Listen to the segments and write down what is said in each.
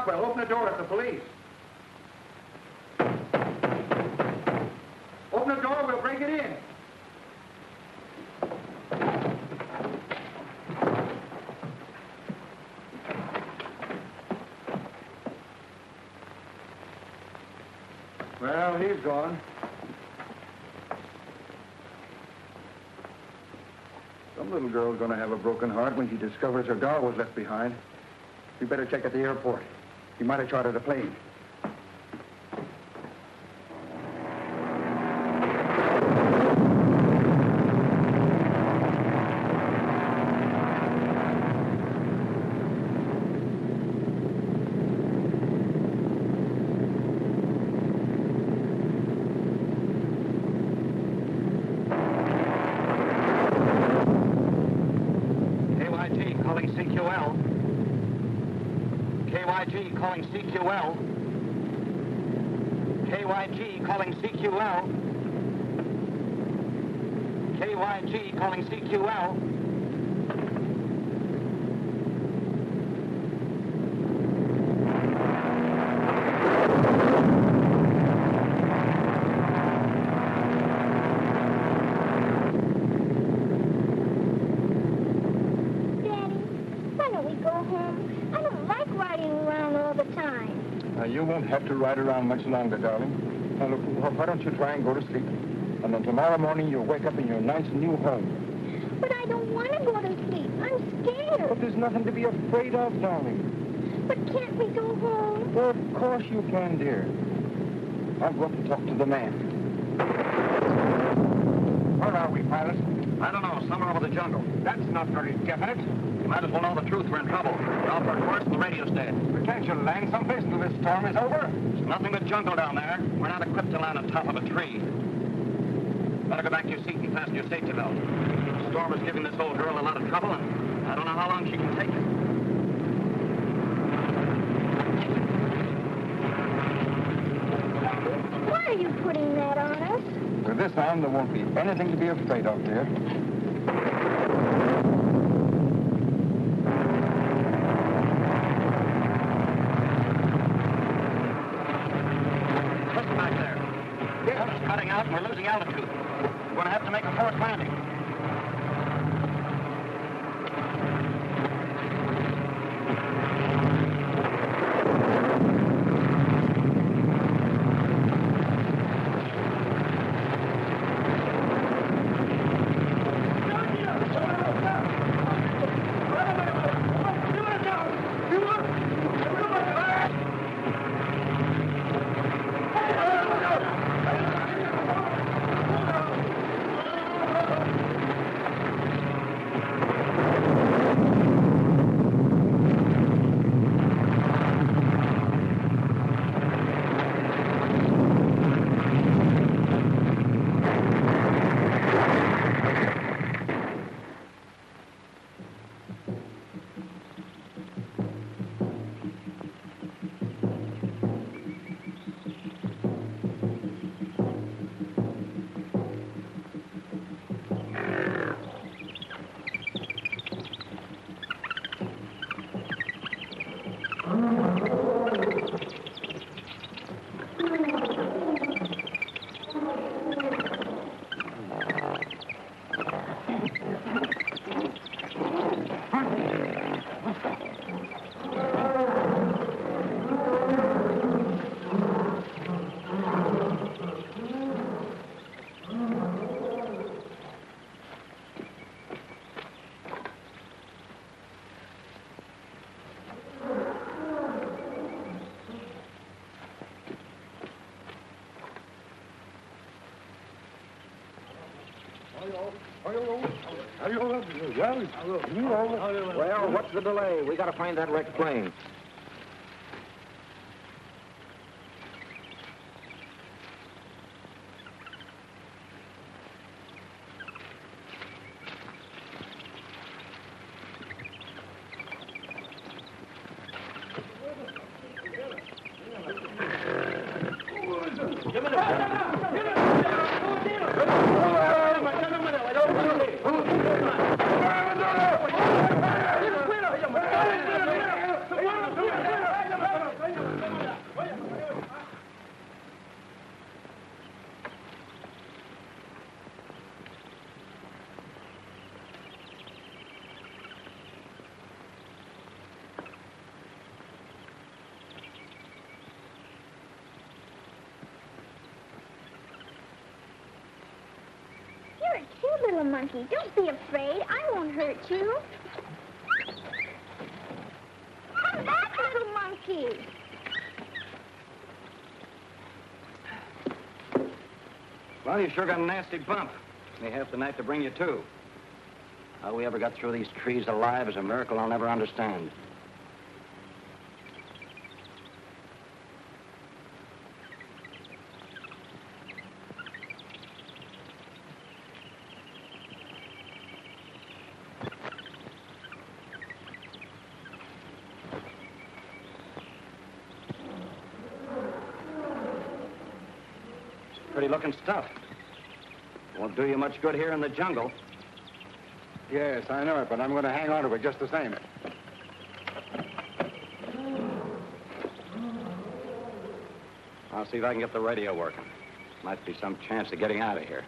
Well, open the door. It's the police. Open the door. We'll break it in. Well, he's gone. Some little girl's going to have a broken heart when she discovers her doll was left behind. We better check at the airport. He might have chartered a plane. KYT calling CQL. KYT calling CQL. KYT calling CQL. KYT calling CQL. You won't have to ride around much longer, darling. Now, look, why don't you try and go to sleep? And then tomorrow morning you'll wake up in your nice new home. But I don't want to go to sleep. I'm scared. But there's nothing to be afraid of, darling. But can't we go home? Well, of course you can, dear. I'll go up and talk to the man. Where are we, pilot? I don't know, somewhere over the jungle. That's not very definite. You might as well know the truth. We're in trouble. We're off our course and the radio station. But can't you land someplace until this storm is over? There's nothing but jungle down there. We're not equipped to land on top of a tree. Better go back to your seat and fasten your safety belt. The storm is giving this old girl a lot of trouble, and I don't know how long she can take it. Why are you putting that on us? With this arm, there won't be anything to be afraid of, dear. Listen back there. The sun's cutting out and we're losing altitude. We're going to have to make a forced landing. Well, what's the delay? We got to find that wrecked plane. little monkey. Don't be afraid. I won't hurt you. Come back, little monkey. Well, you sure got a nasty bump. Took me half the night to bring you to. How we ever got through these trees alive is a miracle I'll never understand. Pretty looking stuff. Won't do you much good here in the jungle. Yes, I know it, but I'm going to hang on to it just the same. I'll see if I can get the radio working. Might be some chance of getting out of here.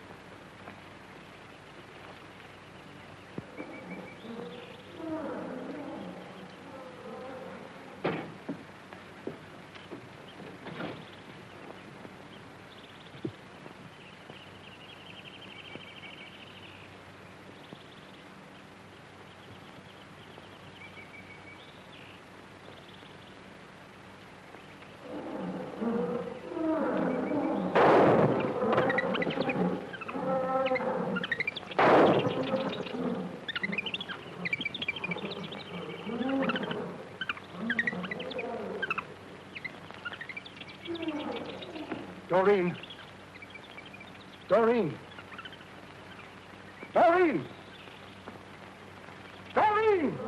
Doreen! Doreen! Doreen! Doreen!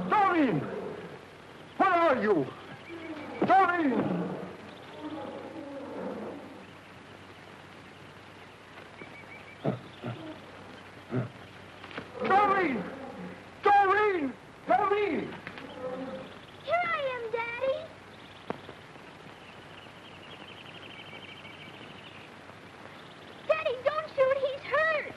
Doreen! Where are you? Doreen! Doreen! Doreen! Doreen! Here I am, Daddy. Daddy, don't shoot. He's hurt.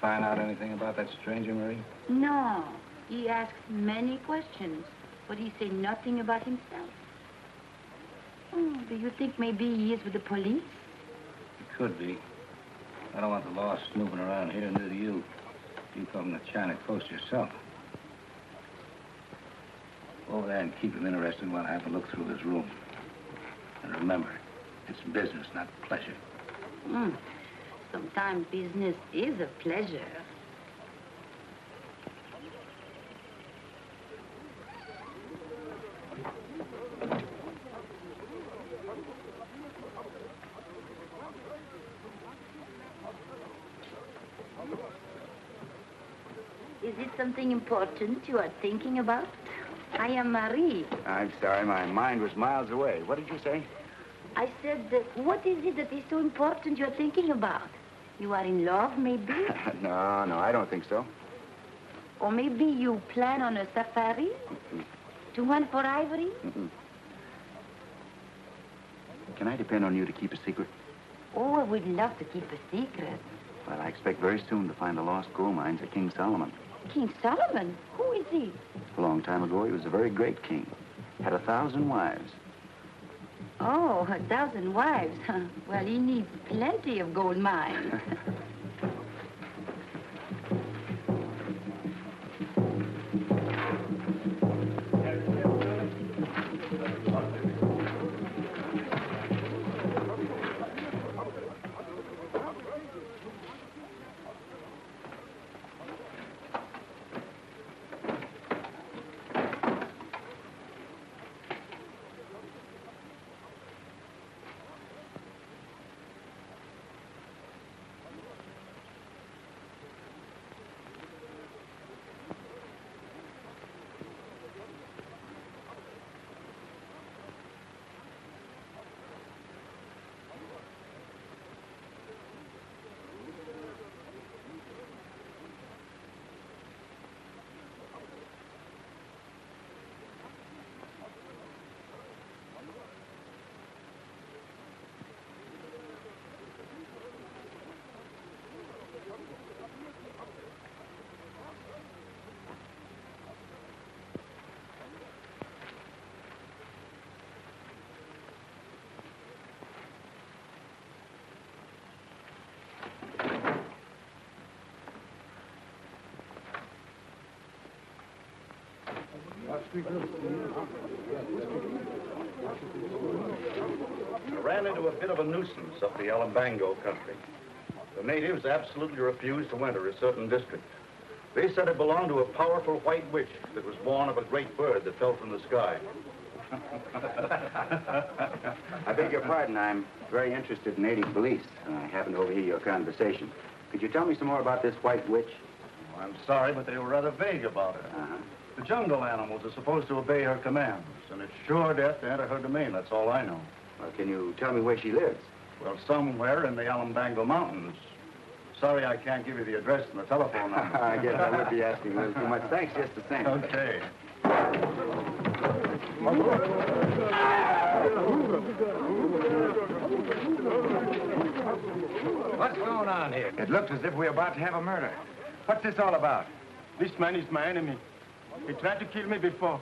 Find out anything about that stranger, Marie? No. He asked many questions, but he said nothing about himself. Oh, do you think maybe he is with the police? It could be. I don't want the law snooping around here, neither do you. You come from the China Coast yourself. Go over there and keep him interested while I have a look through his room. And remember, it's business, not pleasure. Sometimes business is a pleasure. Is it something important you are thinking about? I am Marie. I'm sorry, my mind was miles away. What did you say? I said, what is it that is so important you're thinking about? You are in love, maybe? No, I don't think so. Or maybe you plan on a safari? To hunt for ivory? Can I depend on you to keep a secret? Oh, I would love to keep a secret. Well, I expect very soon to find the lost gold mines of King Solomon. King Solomon? Who is he? A long time ago, he was a very great king. Had 1,000 wives. Oh, 1,000 wives. Well, he needs plenty of gold mines. I ran into a bit of a nuisance up the Alambango country. The natives absolutely refused to enter a certain district. They said it belonged to a powerful white witch that was born of a great bird that fell from the sky. I beg your pardon. I'm very interested in native beliefs. I happened to overhear your conversation. Could you tell me some more about this white witch? Oh, I'm sorry, but they were rather vague about it. The jungle animals are supposed to obey her commands, and it's sure death to enter her domain. That's all I know. Well, can you tell me where she lives? Well, somewhere in the Alambango Mountains. Sorry I can't give you the address and the telephone number. I guess I would be asking a little too much. Thanks just the same. Okay. What's going on here? It looks as if we're about to have a murder. What's this all about? This man is my enemy. He tried to kill me before.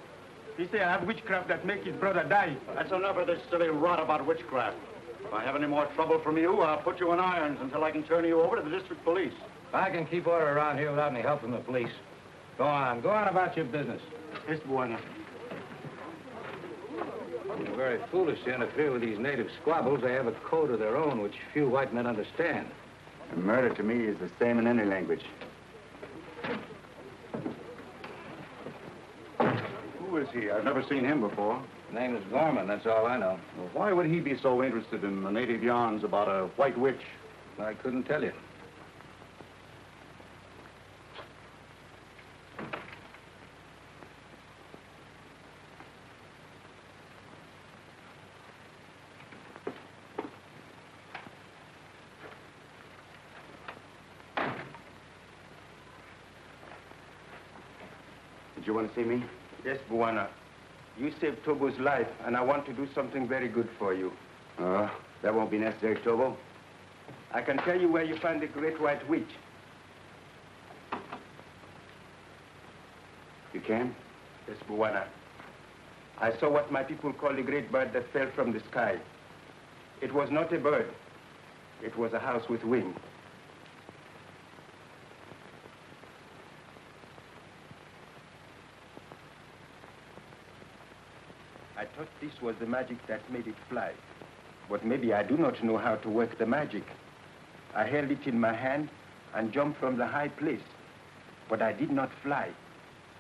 He said I have witchcraft that make his brother die. That's enough of this silly rot about witchcraft. If I have any more trouble from you, I'll put you in irons until I can turn you over to the district police. I can keep order around here without any help from the police. Go on about your business. Yes, Buana. You're very foolish to interfere with these native squabbles. They have a code of their own, which few white men understand. And murder to me is the same in any language. Who is he? I've never seen him before. His name is Gorman, that's all I know. Well, why would he be so interested in the native yarns about a white witch? I couldn't tell you. Did you want to see me? Yes, Buana. You saved Tobo's life, and I want to do something very good for you. That won't be necessary, Tobo. I can tell you where you find the great white witch. You can? Yes, Buana. I saw what my people call the great bird that fell from the sky. It was not a bird. It was a house with wings. I thought this was the magic that made it fly. But maybe I do not know how to work the magic. I held it in my hand and jumped from the high place. But I did not fly.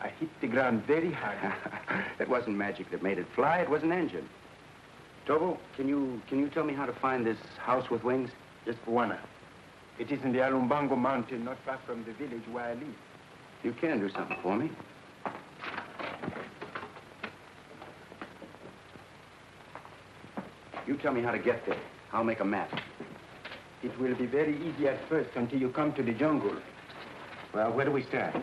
I hit the ground very hard. It wasn't magic that made it fly. It was an engine. Tobo, can you tell me how to find this house with wings? Yes, Buana. It is in the Alumbango mountain, not far from the village where I live. You can do something for me. You tell me how to get there. I'll make a map. It will be very easy at first until you come to the jungle. Well, where do we start?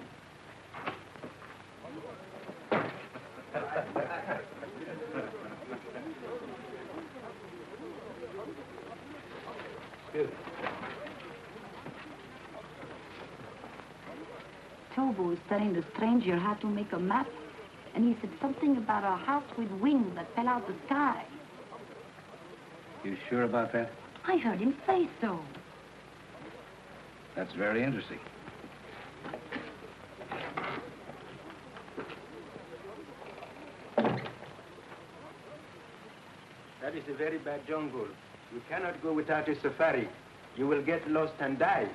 Tobo was telling the stranger how to make a map, and he said something about a house with wings that fell out the sky. You sure about that? I heard him say so. That's very interesting. That is a very bad jungle. You cannot go without a safari. You will get lost and die.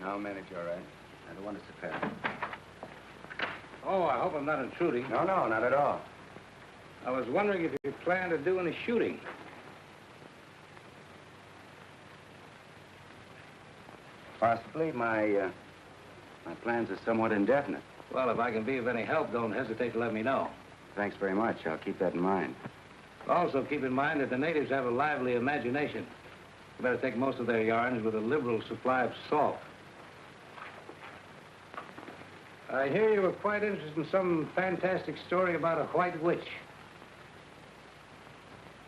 No, I'll manage all right. I don't want to safari. Oh, I hope I'm not intruding. No, not at all. I was wondering if you plan to do any shooting. Possibly. My plans are somewhat indefinite. Well, if I can be of any help, don't hesitate to let me know. Thanks very much. I'll keep that in mind. Also, keep in mind that the natives have a lively imagination. You better take most of their yarns with a liberal supply of salt. I hear you were quite interested in some fantastic story about a white witch.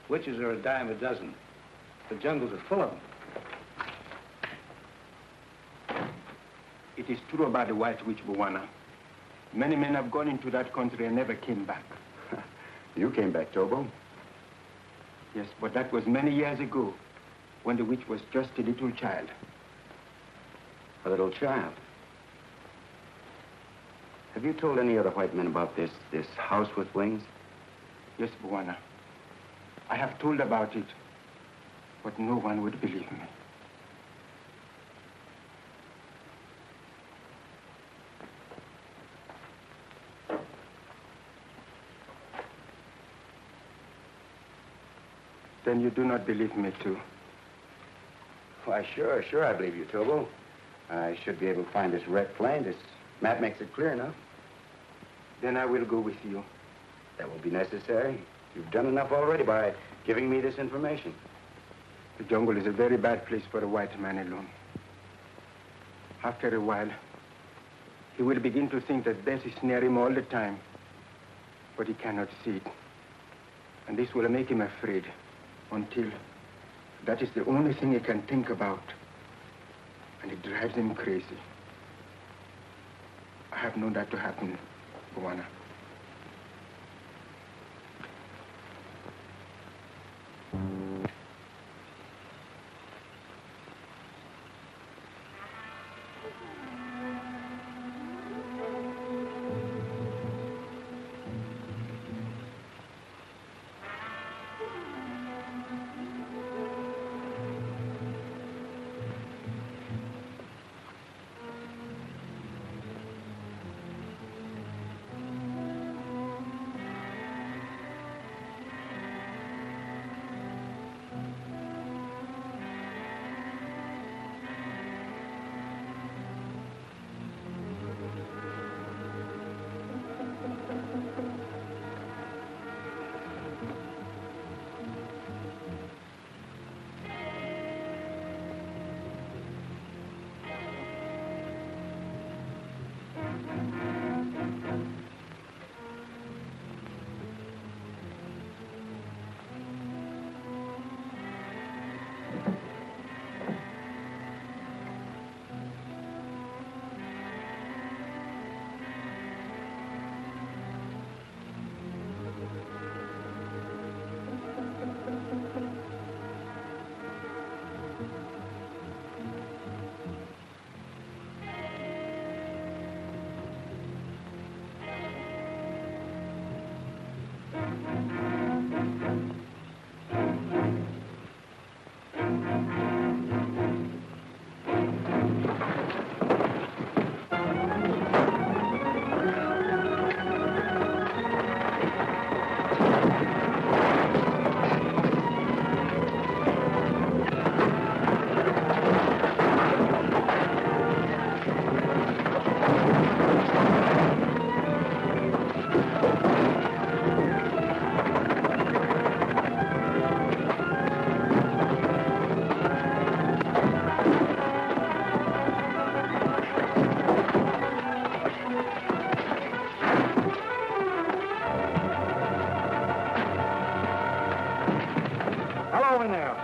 Witches are a dime a dozen. The jungles are full of them. It is true about the White Witch, Bwana. Many men have gone into that country and never came back. You came back, Tobo. Yes, but that was many years ago, when the witch was just a little child. A little child. Have you told any other white men about this house with wings? Yes, Bwana. I have told about it, but no one would believe me. Then you do not believe me, too? Why, sure, I believe you, Tobo. I should be able to find this wrecked plane. This map makes it clear enough. Then I will go with you. That will be necessary. You've done enough already by giving me this information. The jungle is a very bad place for a white man alone. After a while, he will begin to think that death is near him all the time, but he cannot see it. And this will make him afraid until that is the only thing he can think about. And it drives him crazy. I have known that to happen, Bwana.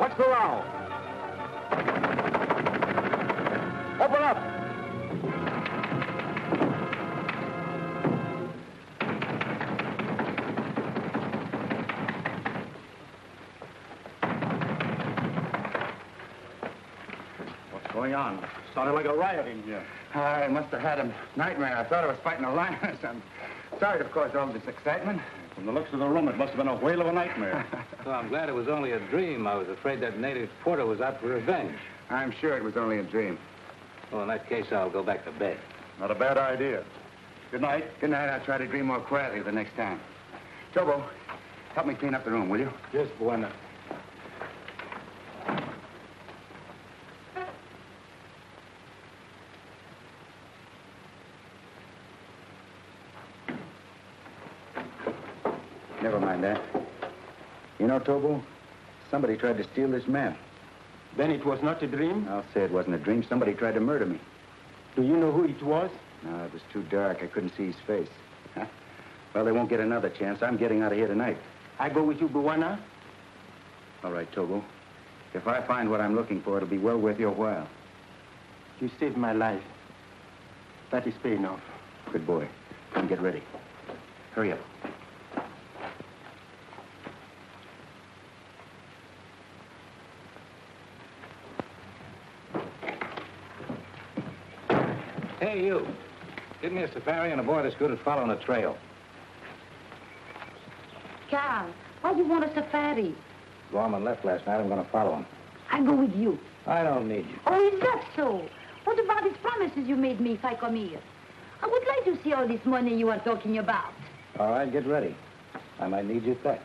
What's the row? Open up! What's going on? Sounded like a riot in here. I must have had a nightmare. I thought I was fighting a lion or something. Sorry to cause all this excitement. From the looks of the room, it must have been a whale of a nightmare. Well, I'm glad it was only a dream. I was afraid that native porter was out for revenge. I'm sure it was only a dream. Well, in that case, I'll go back to bed. Not a bad idea. Good night. Good night. I'll try to dream more quietly the next time. Tobo, help me clean up the room, will you? Yes, Buena. Never mind that. You know, Tobo, somebody tried to steal this map. Then it was not a dream? I'll say it wasn't a dream. Somebody tried to murder me. Do you know who it was? No, it was too dark. I couldn't see his face. Huh? Well, they won't get another chance. I'm getting out of here tonight. I go with you, Buwana? All right, Tobo. If I find what I'm looking for, it'll be well worth your while. You saved my life. That is pay enough. Good boy. Come get ready. Hurry up. Hey, you. Give me a safari and a boy that's good at following a trail. Carl, why do you want a safari? Gorman left last night. I'm going to follow him. I go with you. I don't need you. Oh, is that so? What about these promises you made me if I come here? I would like to see all this money you are talking about. All right, get ready. I might need you back.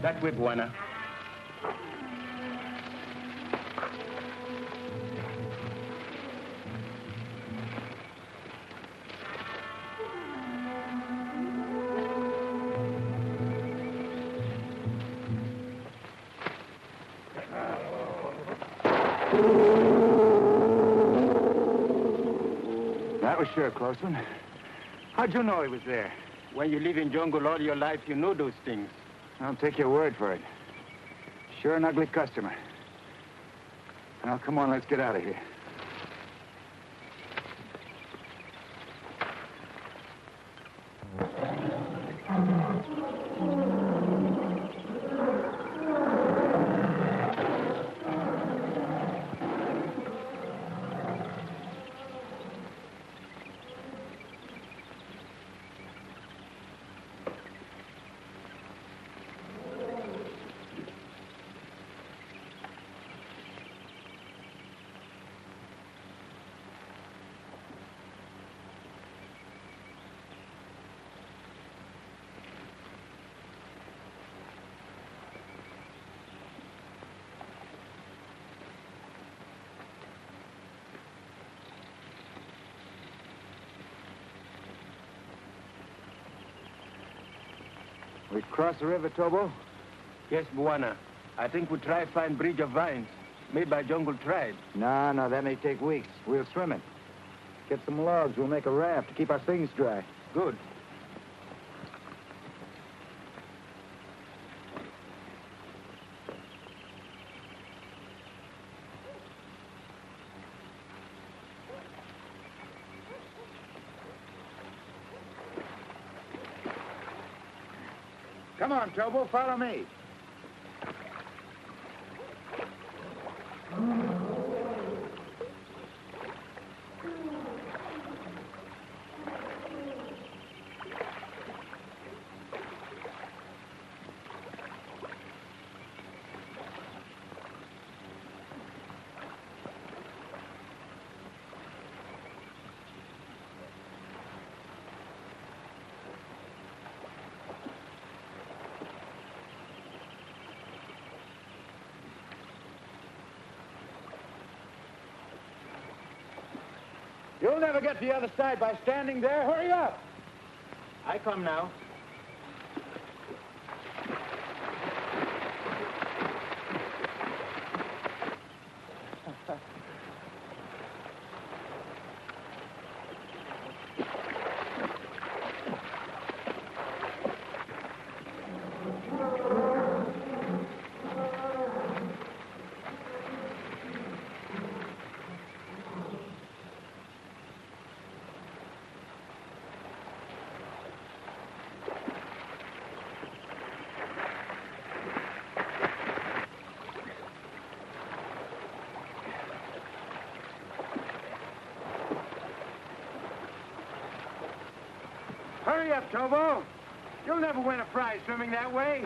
That way, Buana. That was sure a close one. How'd you know he was there? When you live in jungle all your life, you know those things. I'll take your word for it. Sure an ugly customer. Now, come on, let's get out of here. We cross the river, Tobo? Yes, Buana. I think we'll try find bridge of vines made by jungle tribe. No, that may take weeks. We'll swim it. Get some logs. We'll make a raft to keep our things dry. Good. Come on, Tobo, follow me. You'll never get to the other side by standing there. Hurry up. I come now. Hurry up, Tobo. You'll never win a prize swimming that way.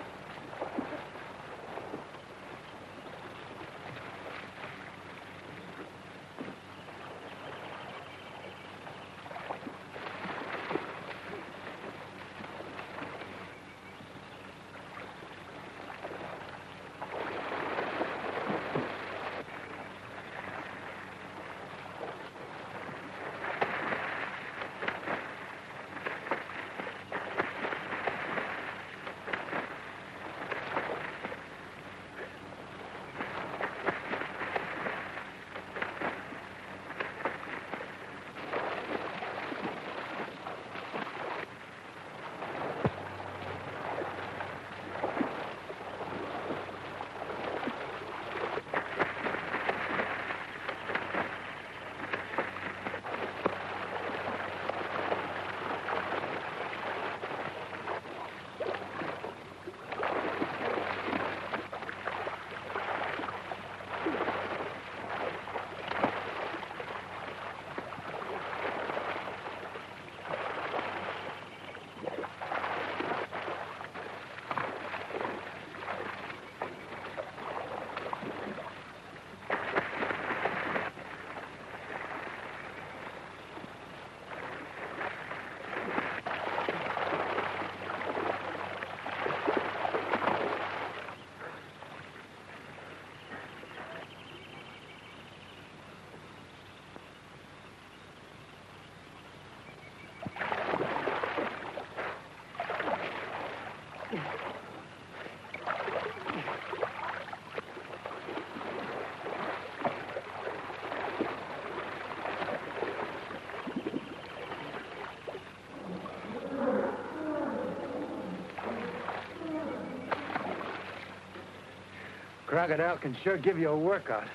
crocodile can sure give you a workout.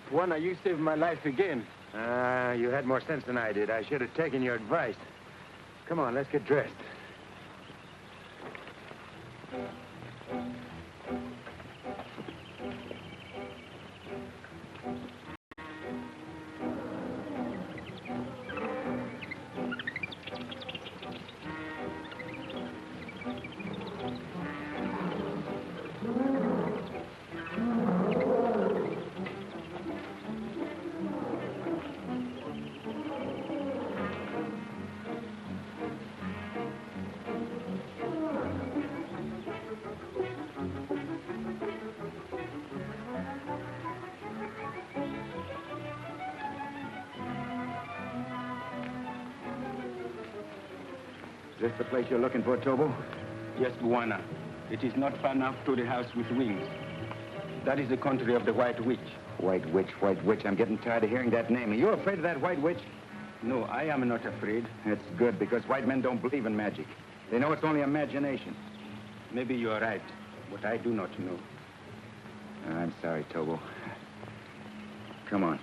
Buana, you saved my life again. You had more sense than I did. I should have taken your advice. Come on, let's get dressed. Is this the place you're looking for, Tobo? Yes, Buana. It is not far enough to the house with wings. That is the country of the White Witch. White Witch, White Witch. I'm getting tired of hearing that name. Are you afraid of that White Witch? No, I am not afraid. That's good, because white men don't believe in magic. They know it's only imagination. Maybe you are right, but I do not know. I'm sorry, Tobo. Come on.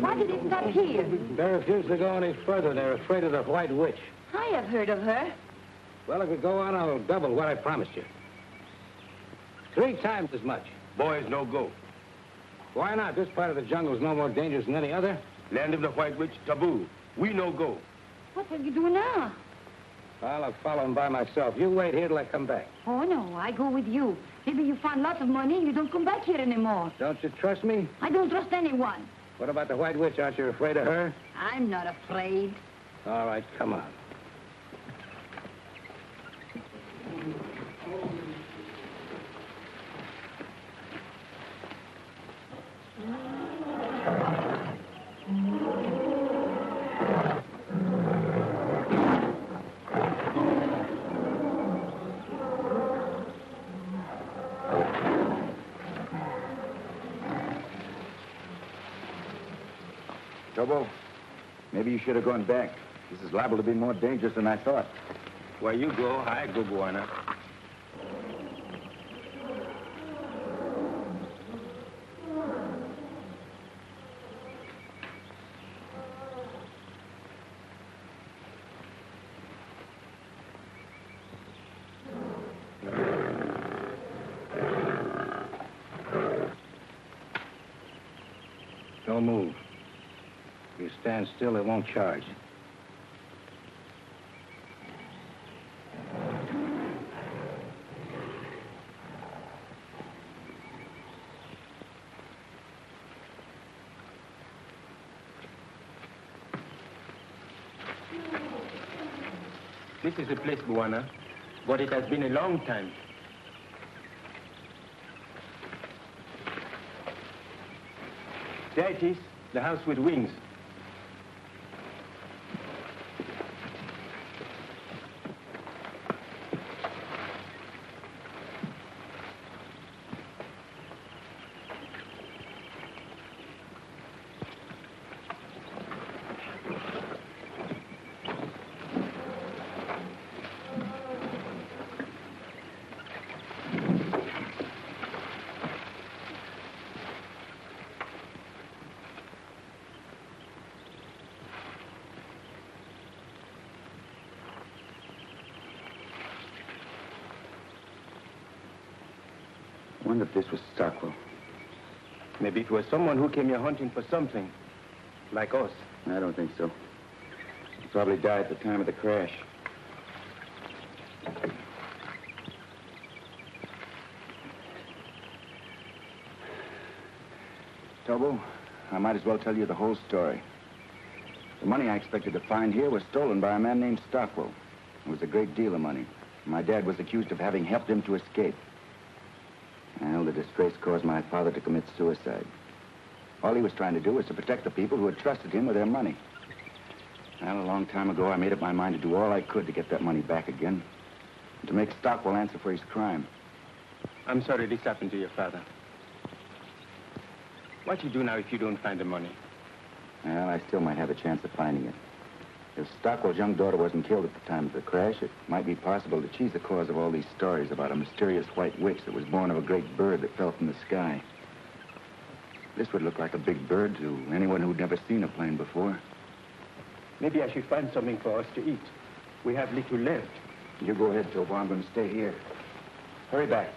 Why did he stop here? They refuse to go any further. They're afraid of the White Witch. I have heard of her. Well, if we go on, I'll double what I promised you. 3 times as much. Boys, no go. Why not? This part of the jungle is no more dangerous than any other. Land of the White Witch, taboo. We no go. What will you do now? I'll follow him by myself. You wait here till I come back. Oh, no, I go with you. Maybe you find lots of money and you don't come back here anymore. Don't you trust me? I don't trust anyone. What about the White Witch? Aren't you afraid of her? I'm not afraid. All right, come on. Tobo, maybe you should have gone back. This is liable to be more dangerous than I thought. Where you go, I go, Buana. Don't move. If you stand still, it won't charge. This is the place, Buana, but it has been a long time. There it is, the house with wings. I wonder if this was Stockwell. Maybe it was someone who came here hunting for something, like us. I don't think so. He probably died at the time of the crash. Tobo, I might as well tell you the whole story. The money I expected to find here was stolen by a man named Stockwell. It was a great deal of money. My dad was accused of having helped him to escape. Well, the disgrace caused my father to commit suicide. All he was trying to do was to protect the people who had trusted him with their money. Well, a long time ago, I made up my mind to do all I could to get that money back again, and to make Stockwell answer for his crime. I'm sorry this happened to your father. What you do now if you don't find the money? Well, I still might have a chance of finding it. If Stockwell's young daughter wasn't killed at the time of the crash, it might be possible that she's the cause of all these stories about a mysterious white witch that was born of a great bird that fell from the sky. This would look like a big bird to anyone who'd never seen a plane before. Maybe I should find something for us to eat. We have little left. You go ahead, Tobo. I'm going to stay here. Hurry back.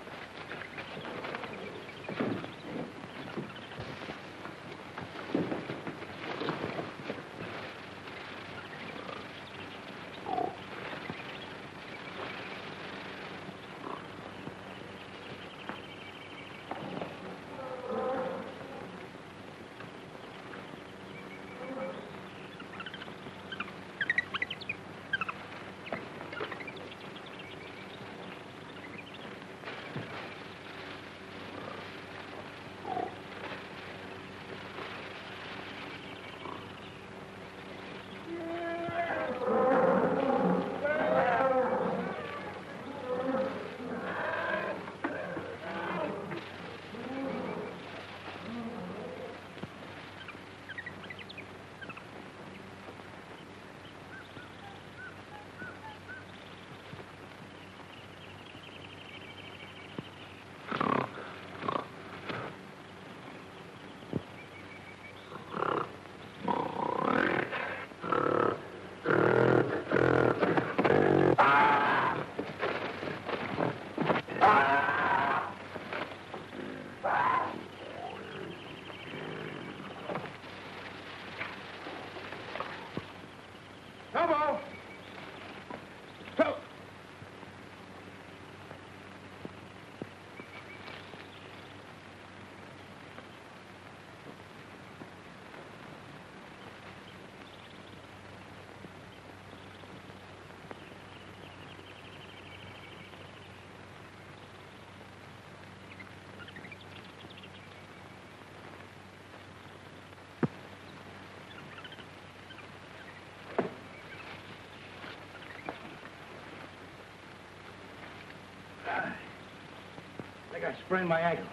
I think I sprained my ankle.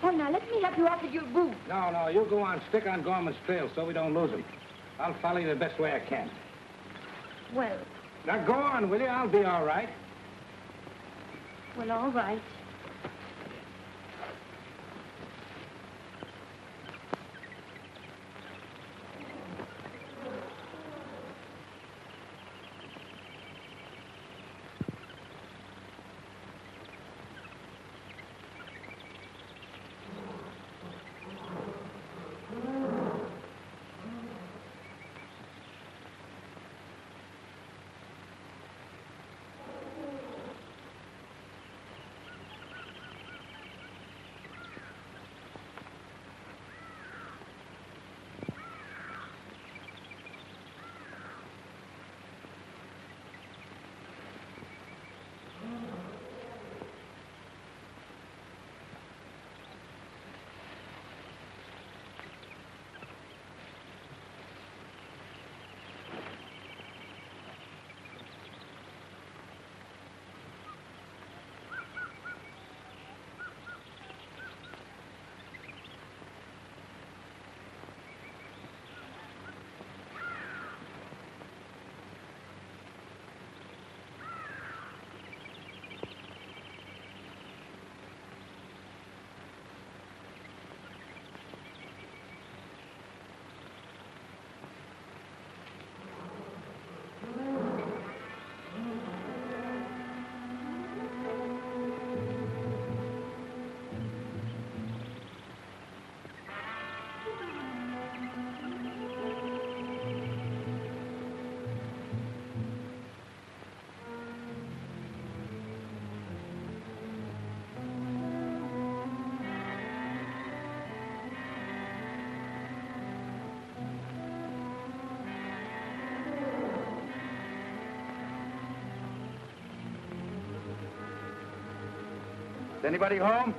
Oh, now, let me help you off with your boot. No, you go on. Stick on Gorman's trail so we don't lose him. I'll follow you the best way I can. Well, Now, go on, will you? I'll be all right. well, all right. Is anybody home?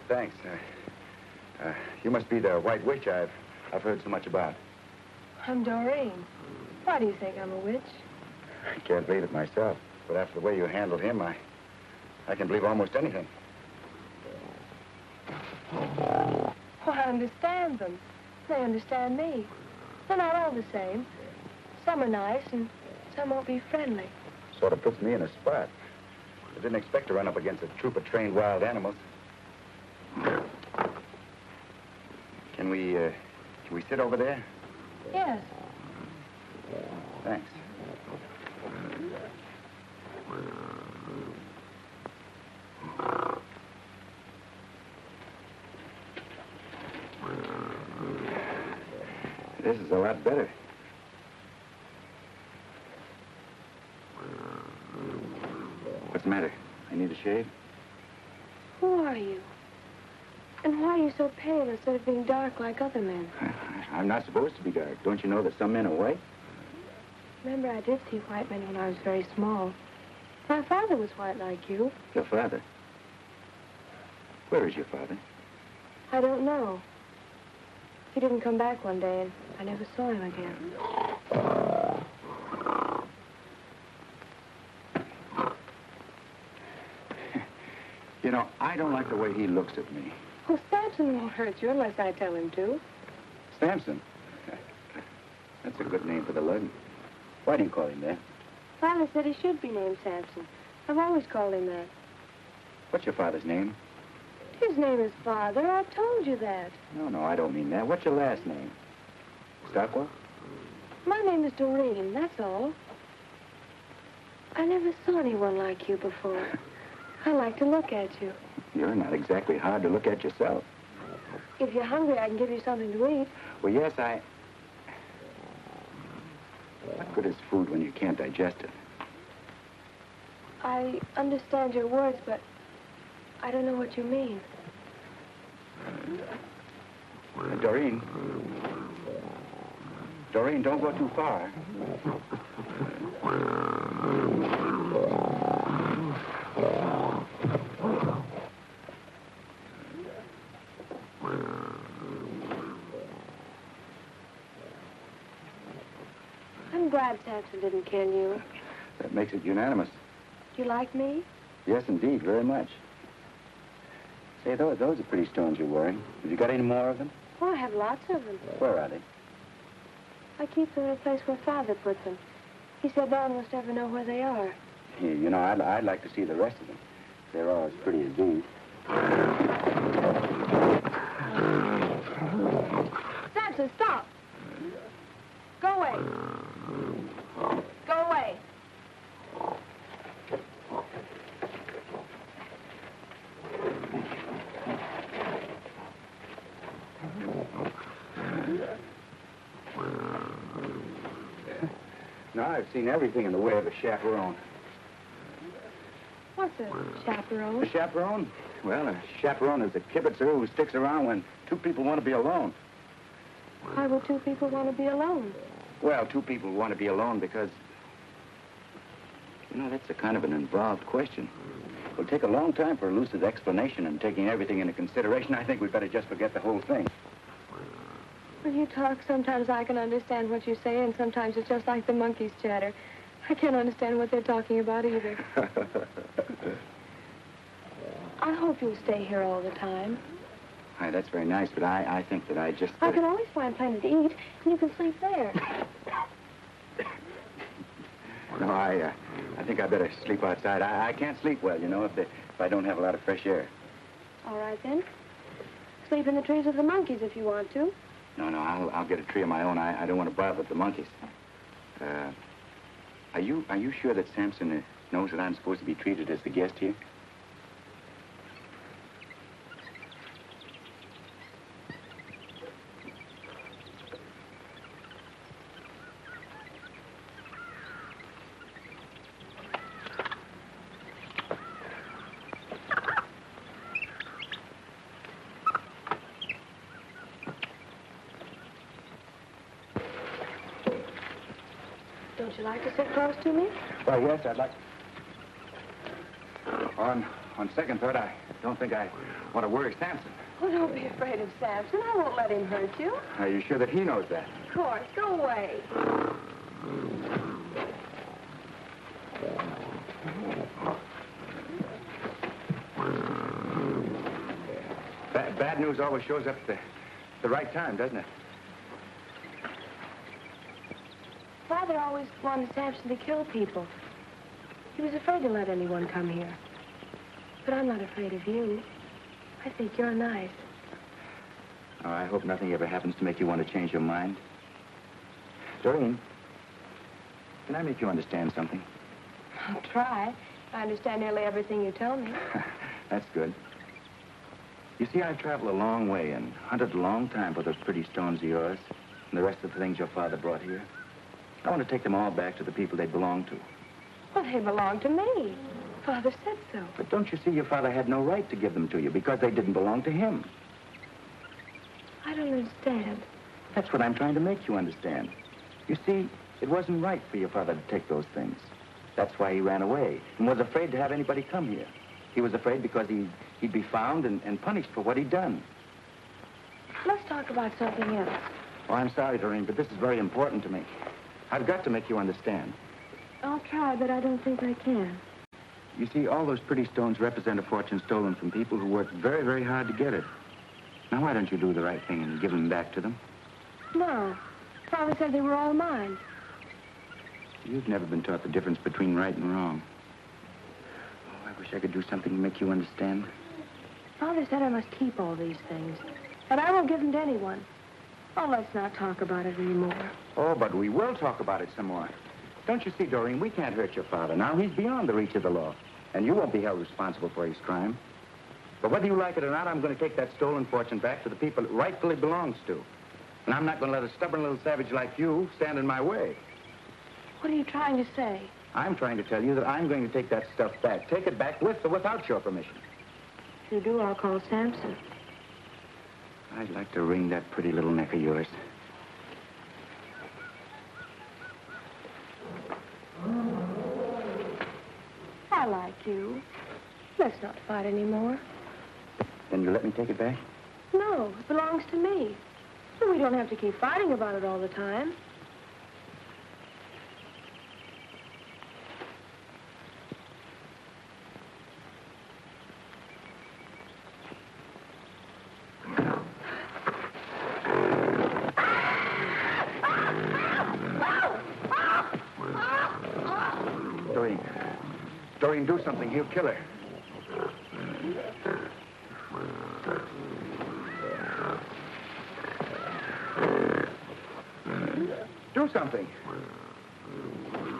Thanks. You must be the White Witch I've heard so much about. I'm Doreen. Why do you think I'm a witch? I can't believe it myself, but after the way you handled him, I can believe almost anything. Well, I understand them. They understand me. They're not all the same. Some are nice, and some won't be friendly. Sort of puts me in a spot. I didn't expect to run up against a troop of trained wild animals. Can we sit over there? Yes. Thanks. This is a lot better. What's the matter? I need a shave? Who are you? And why are you so pale instead of being dark like other men? I'm not supposed to be dark. Don't you know that some men are white? Remember, I did see white men when I was very small. My father was white like you. Your father? Where is your father? I don't know. He didn't come back one day, and I never saw him again. You know, I don't like the way he looks at me. Well, Samson won't hurt you unless I tell him to. Samson? That's a good name for the lug. Why do you call him that? Father said he should be named Samson. I've always called him that. What's your father's name? His name is Father. I told you that. No, I don't mean that. What's your last name? Stockwell? My name is Doreen, that's all. I never saw anyone like you before. I like to look at you. You're not exactly hard to look at yourself. If you're hungry, I can give you something to eat. Well, yes, What good is food when you can't digest it? I understand your words, but I don't know what you mean. Doreen. Doreen, don't go too far. I'm glad Samson didn't kill you. That makes it unanimous. You like me? Yes, indeed, very much. Say, those are pretty stones you're wearing. Have you got any more of them? Oh, I have lots of them. Where are they? I keep them in a place where Father put them. He said no one must ever know where they are. Yeah, you know, I'd like to see the rest of them. They're all as pretty as these. Samson, stop! Go away. Go away. Now, I've seen everything in the way of a chaperone. What's a chaperone? A chaperone? Well, a chaperone is a kibitzer who sticks around when two people want to be alone. Why would two people want to be alone? Well, two people want to be alone because... You know, that's a kind of an involved question. It'll take a long time for a lucid explanation, and taking everything into consideration, I think we'd better just forget the whole thing. When you talk, sometimes I can understand what you say, and sometimes it's just like the monkeys chatter. I can't understand what they're talking about either. I hope you'll stay here all the time. Hi, that's very nice, but I think that I just... I can always find plenty to eat, and you can sleep there. No, I think I better sleep outside. I can't sleep well, you know, if I don't have a lot of fresh air. All right, then. Sleep in the trees with the monkeys if you want to. No, I'll get a tree of my own. I don't want to bother with the monkeys. Are you sure that Samson knows that I'm supposed to be treated as the guest here? Don't you like to sit close to me? Well, yes, I'd like... On second thought, I don't think I want to worry Samson. Oh, don't be afraid of Samson. I won't let him hurt you. Are you sure that he knows that? Of course. Go away. Bad news always shows up at the right time, doesn't it? Father always wanted Samson to kill people. He was afraid to let anyone come here. But I'm not afraid of you. I think you're nice. Oh, I hope nothing ever happens to make you want to change your mind. Doreen, can I make you understand something? I'll try. I understand nearly everything you tell me. That's good. You see, I've traveled a long way and hunted a long time for those pretty stones of yours and the rest of the things your father brought here. I want to take them all back to the people they belong to. Well, they belong to me. Father said so. But don't you see your father had no right to give them to you because they didn't belong to him? I don't understand. That's what I'm trying to make you understand. You see, it wasn't right for your father to take those things. That's why he ran away and was afraid to have anybody come here. He was afraid because he'd be found and punished for what he'd done. Let's talk about something else. Oh, I'm sorry, Doreen, but this is very important to me. I've got to make you understand. I'll try, but I don't think I can. You see, all those pretty stones represent a fortune stolen from people who worked very, very hard to get it. Now, why don't you do the right thing and give them back to them? No. Father said they were all mine. You've never been taught the difference between right and wrong. Oh, I wish I could do something to make you understand. Father said I must keep all these things. But I won't give them to anyone. Oh, let's not talk about it anymore. Oh, but we will talk about it some more. Don't you see, Doreen, we can't hurt your father now. He's beyond the reach of the law. And you won't be held responsible for his crime. But whether you like it or not, I'm going to take that stolen fortune back to the people it rightfully belongs to. And I'm not going to let a stubborn little savage like you stand in my way. What are you trying to say? I'm trying to tell you that I'm going to take that stuff back. Take it back with or without your permission. If you do, I'll call Samson. I'd like to wring that pretty little neck of yours. I like you. Let's not fight anymore. Then you let me take it back? No, it belongs to me. So we don't have to keep fighting about it all the time. Doreen, do something. He'll kill her. Do something.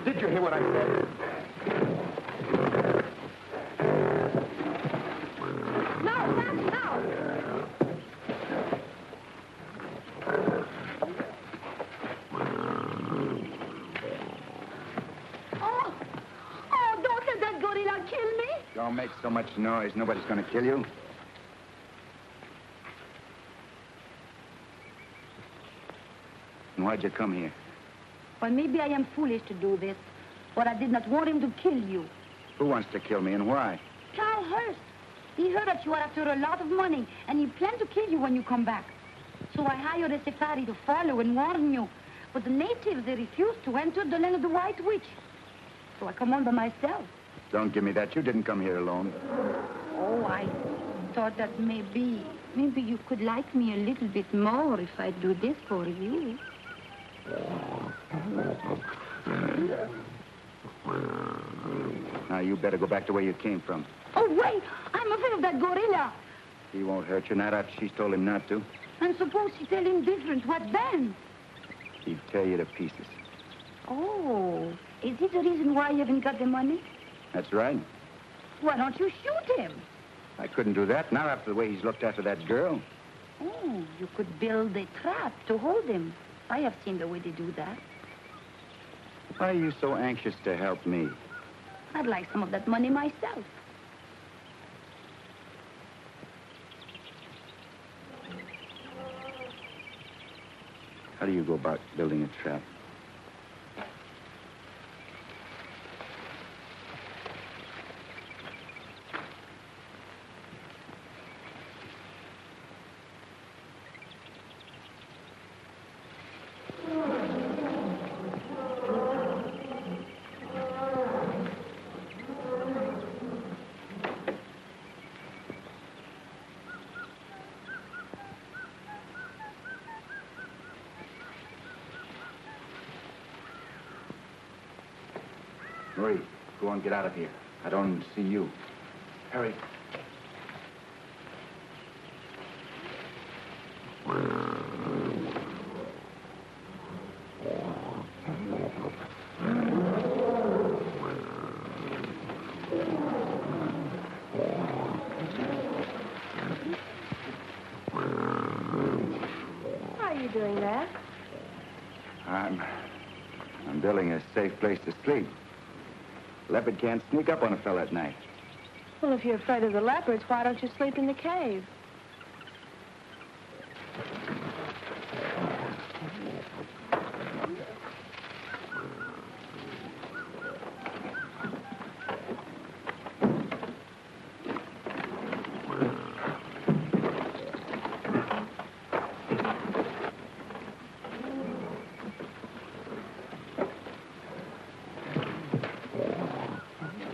Did you hear what I said? Don't make so much noise. Nobody's going to kill you. And why'd you come here? Well, maybe I am foolish to do this, but I did not want him to kill you. Who wants to kill me and why? Charles Hurst. He heard that you were after a lot of money, and he planned to kill you when you come back. So I hired a safari to follow and warn you. But the natives, they refused to enter the land of the White Witch. So I come on by myself. Don't give me that. You didn't come here alone. Oh, I thought that maybe you could like me a little bit more if I do this for you. Now, you better go back to where you came from. Oh, wait! I'm afraid of that gorilla. He won't hurt you, not after she's told him not to. And suppose she tell him different, what then? He'd tear you to pieces. Oh, is it the reason why you haven't got the money? That's right. Why don't you shoot him? I couldn't do that, not after the way he's looked after that girl. Oh, you could build a trap to hold him. I have seen the way they do that. Why are you so anxious to help me? I'd like some of that money myself. How do you go about building a trap? Hurry. Go on, get out of here. I don't see you. Hurry. Why are you doing that? I'm building a safe place to sleep. Leopard can't sneak up on a fella at night. Well, if you're afraid of the leopards, why don't you sleep in the cave?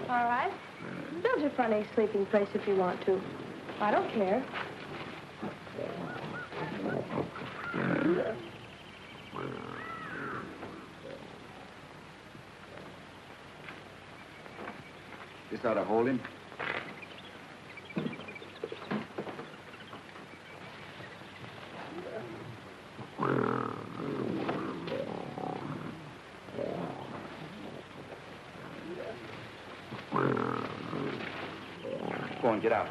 All right. Build your funny sleeping place if you want to. I don't care. This ought to hold him. Go on, get out.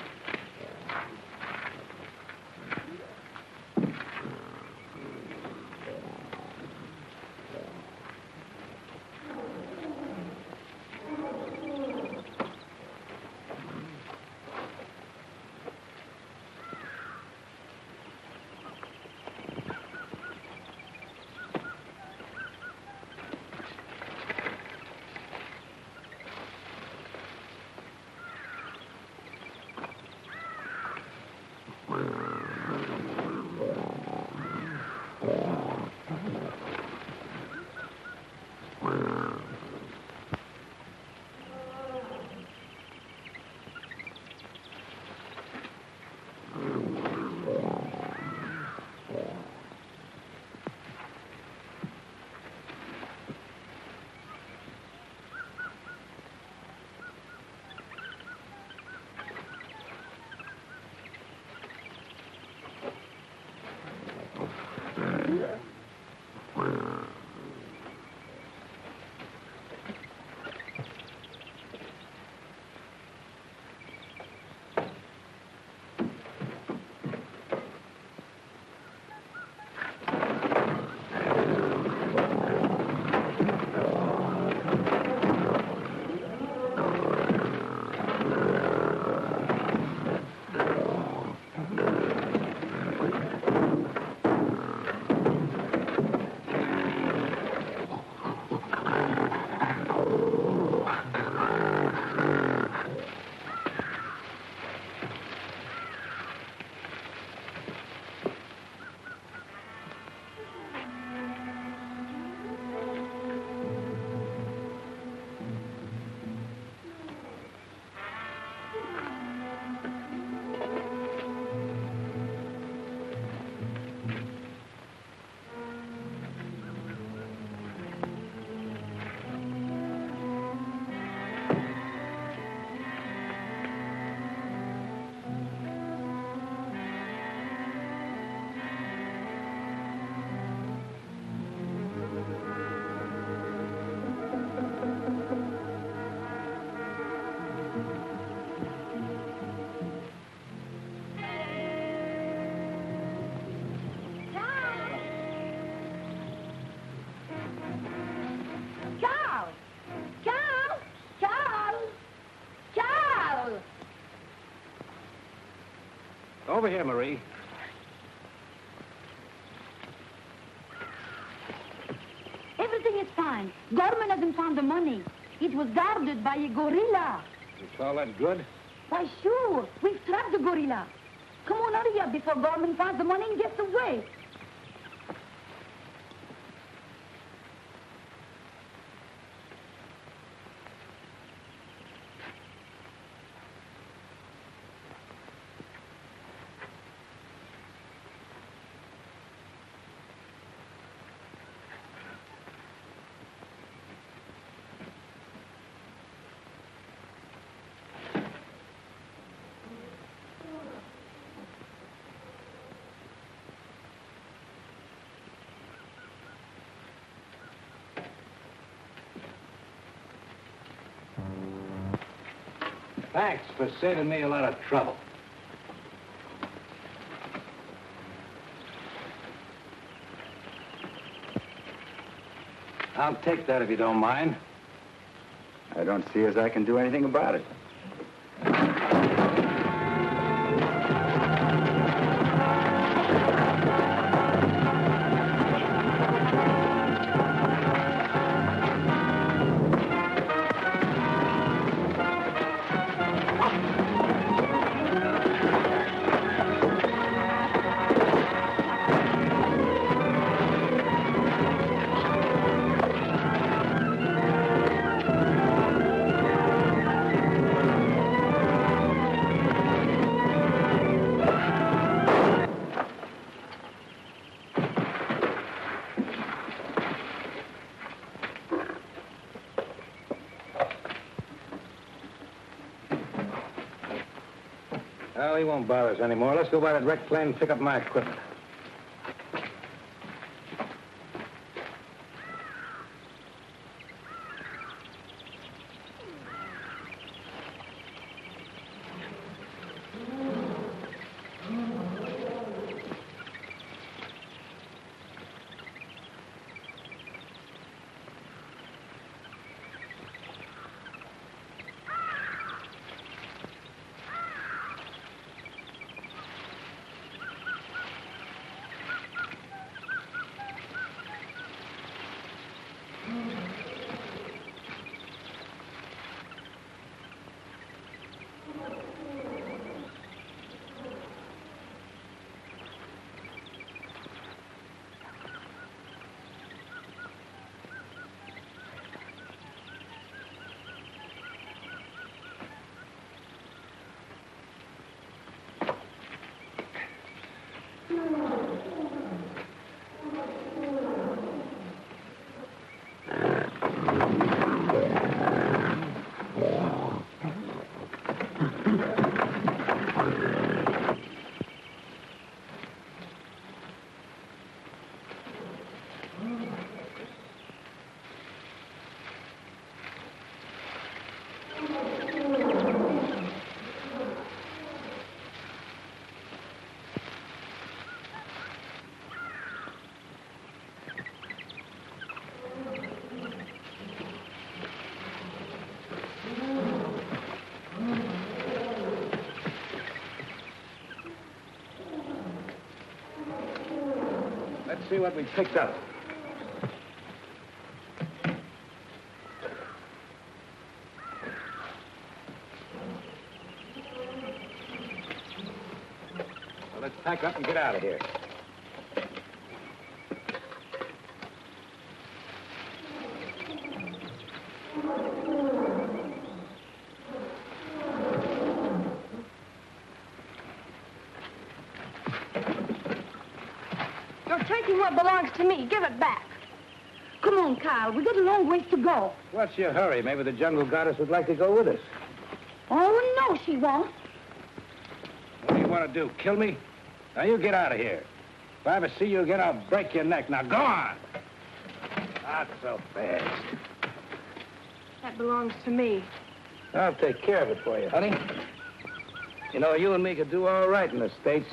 Over here, Marie. Everything is fine. Gorman hasn't found the money. It was guarded by a gorilla. You call that good? Why, sure. We've trapped the gorilla. Come on, hurry up before Gorman finds the money and gets away. Thanks for saving me a lot of trouble. I'll take that if you don't mind. I don't see as I can do anything about it. Well, he won't bother us anymore. Let's go by that wrecked plane and pick up my equipment. Let's see what we picked up. Well, let's pack up and get out of here. Taking what belongs to me. Give it back. Come on, Carl. We got a long ways to go. What's your hurry? Maybe the jungle goddess would like to go with us. Oh, no, she won't. What do you want to do, kill me? Now, you get out of here. If I ever see you again, I'll break your neck. Now, go on. Not so fast. That belongs to me. I'll take care of it for you, honey. You know, you and me could do all right in the States.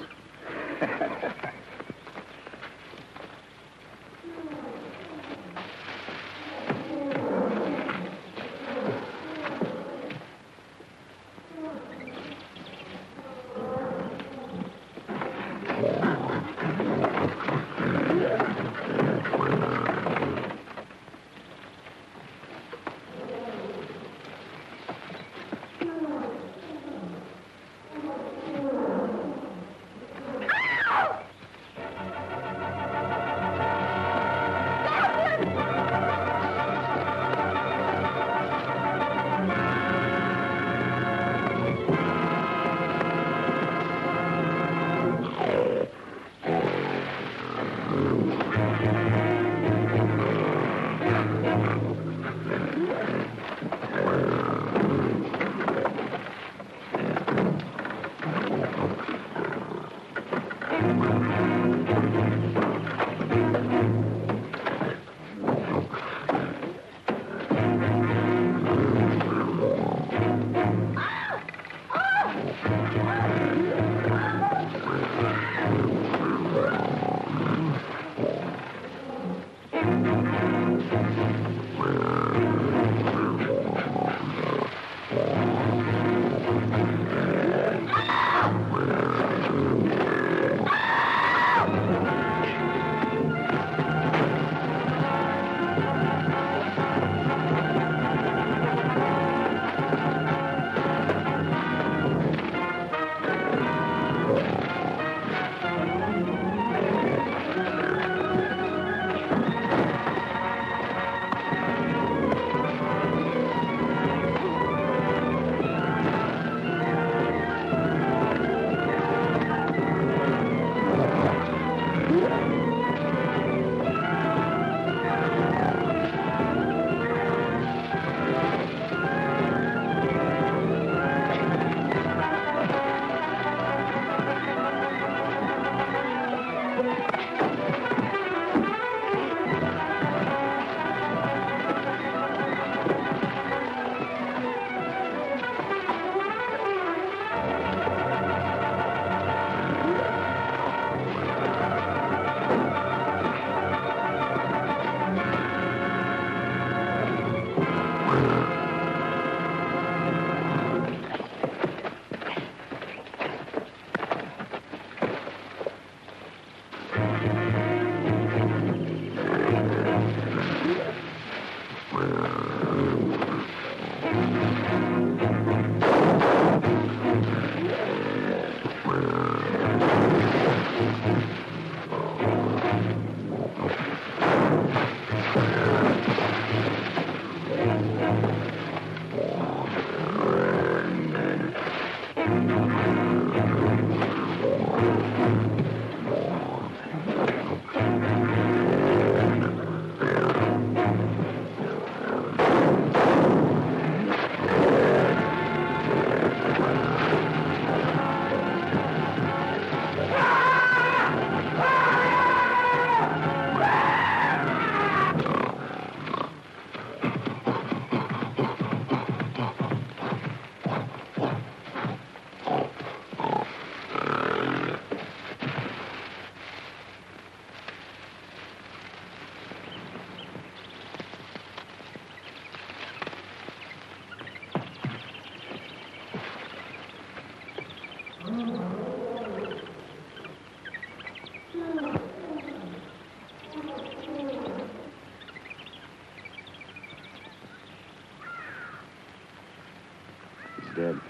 Dead.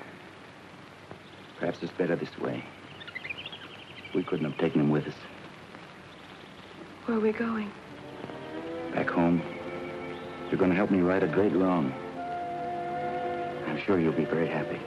Perhaps it's better this way. We couldn't have taken him with us. Where are we going? Back home. You're going to help me right a great wrong. I'm sure you'll be very happy.